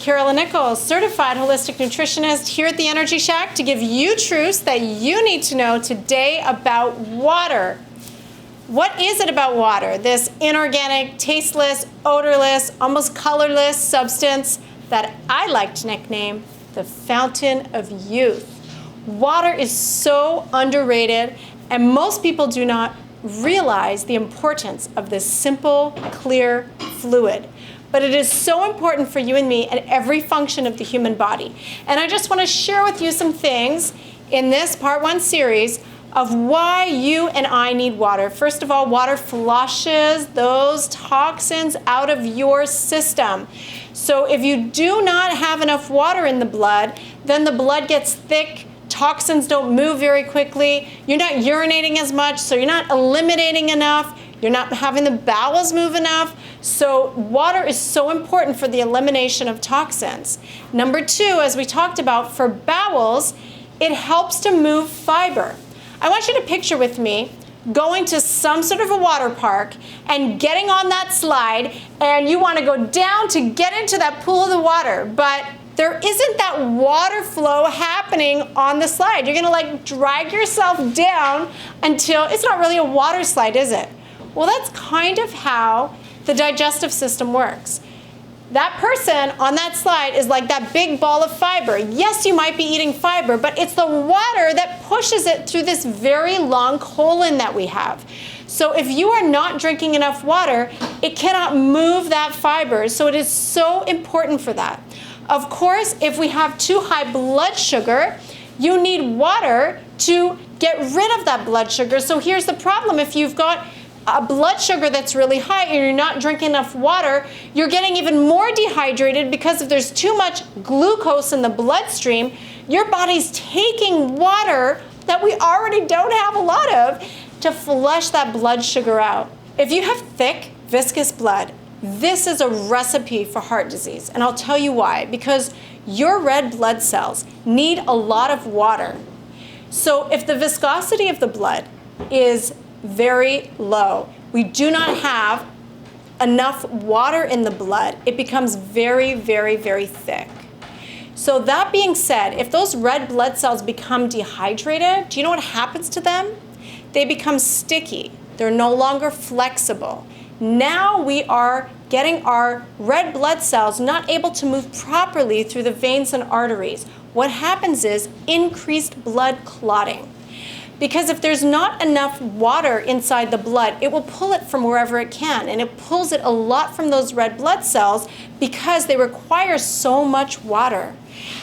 Carolyn Nichols, certified holistic nutritionist here at the Energy Shack to give you truths that you need to know today about water. What is it about water, this inorganic, tasteless, odorless, almost colorless substance that I like to nickname the fountain of youth? Water is so underrated, and most people do not realize the importance of this simple, clear fluid. But it is so important for you and me and every function of the human body. And I just want to share with you some things in this Part 1 series of why you and I need water. First of all, water flushes those toxins out of your system. So if you do not have enough water in the blood, then the blood gets thick, toxins don't move very quickly, you're not urinating as much, so you're not eliminating enough, you're not having the bowels move enough. So water is so important for the elimination of toxins. Number 2, as we talked about, for bowels, it helps to move fiber. I want you to picture with me going to some sort of a water park and getting on that slide, and you want to go down to get into that pool of the water, but there isn't that water flow happening on the slide. You're going to drag yourself down until it's not really a water slide, is it? Well, that's kind of how the digestive system works. That person on that slide is like that big ball of fiber. Yes, you might be eating fiber, but it's the water that pushes it through this very long colon that we have. So if you are not drinking enough water, it cannot move that fiber. So it is so important for that. Of course, if we have too high blood sugar, you need water to get rid of that blood sugar. So here's the problem. If you've got a blood sugar that's really high and you're not drinking enough water, you're getting even more dehydrated because if there's too much glucose in the bloodstream, your body's taking water that we already don't have a lot of to flush that blood sugar out. If you have thick, viscous blood, this is a recipe for heart disease. And I'll tell you why. Because your red blood cells need a lot of water. So if the viscosity of the blood is very low, we do not have enough water in the blood, it becomes very, very, very thick. So that being said, if those red blood cells become dehydrated, do you know what happens to them? They become sticky. They're no longer flexible. Now we are getting our red blood cells not able to move properly through the veins and arteries. What happens is increased blood clotting. Because if there's not enough water inside the blood, it will pull it from wherever it can. And it pulls it a lot from those red blood cells because they require so much water.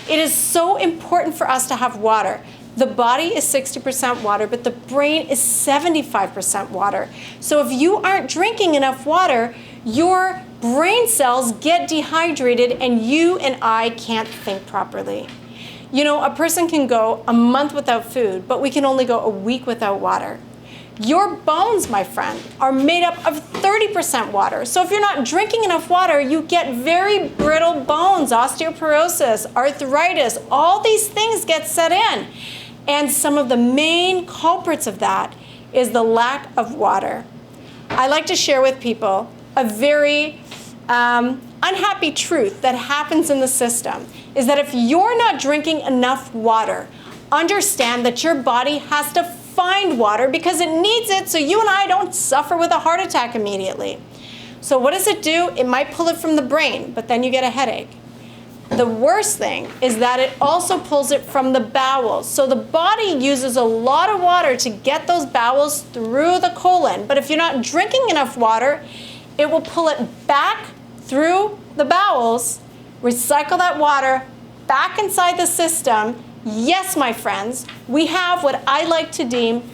It is so important for us to have water. The body is 60% water, but the brain is 75% water. So if you aren't drinking enough water, your brain cells get dehydrated and you and I can't think properly. You know, a person can go a month without food, but we can only go a week without water. Your bones, my friend, are made up of 30% water. So if you're not drinking enough water, you get very brittle bones, osteoporosis, arthritis, all these things get set in. And some of the main culprits of that is the lack of water. I like to share with people a very unhappy truth that happens in the system is that if you're not drinking enough water, understand that your body has to find water because it needs it so you and I don't suffer with a heart attack immediately. So what does it do? It might pull it from the brain, but then you get a headache. The worst thing is that it also pulls it from the bowels. So the body uses a lot of water to get those bowels through the colon. But if you're not drinking enough water, it will pull it back through the bowels, recycle that water back inside the system. Yes, my friends, we have what I like to deem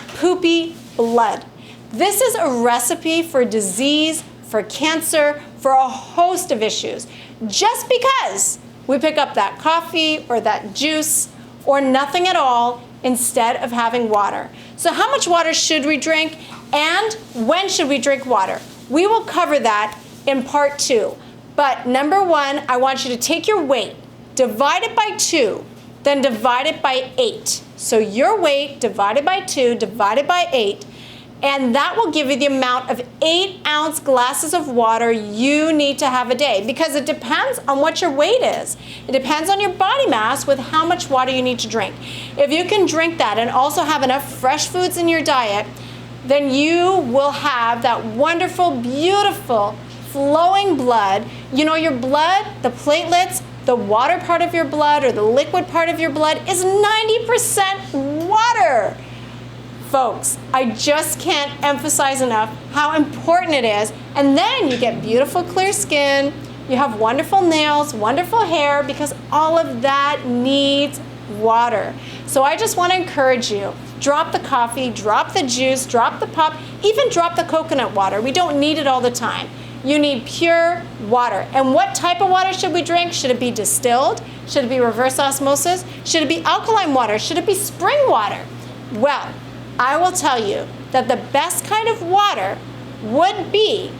poopy blood. This is a recipe for disease, for cancer, for a host of issues. Just because we pick up that coffee or that juice or nothing at all instead of having water. So how much water should we drink and when should we drink water? We will cover that in part 2. But number 1, I want you to take your weight, divide it by 2, then divide it by 8. So your weight divided by 2 divided by 8. And that will give you the amount of 8-ounce glasses of water you need to have a day, because it depends on what your weight is. It depends on your body mass with how much water you need to drink. If you can drink that and also have enough fresh foods in your diet, then you will have that wonderful, beautiful, flowing blood. You know, your blood, the platelets, the water part of your blood or the liquid part of your blood is 90% water. Folks, I just can't emphasize enough how important it is. And then you get beautiful, clear skin. You have wonderful nails, wonderful hair, because all of that needs water. So I just want to encourage you, drop the coffee, drop the juice, drop the pop, even drop the coconut water. We don't need it all the time. You need pure water. And what type of water should we drink? Should it be distilled? Should it be reverse osmosis? Should it be alkaline water? Should it be spring water? Well, I will tell you that the best kind of water would be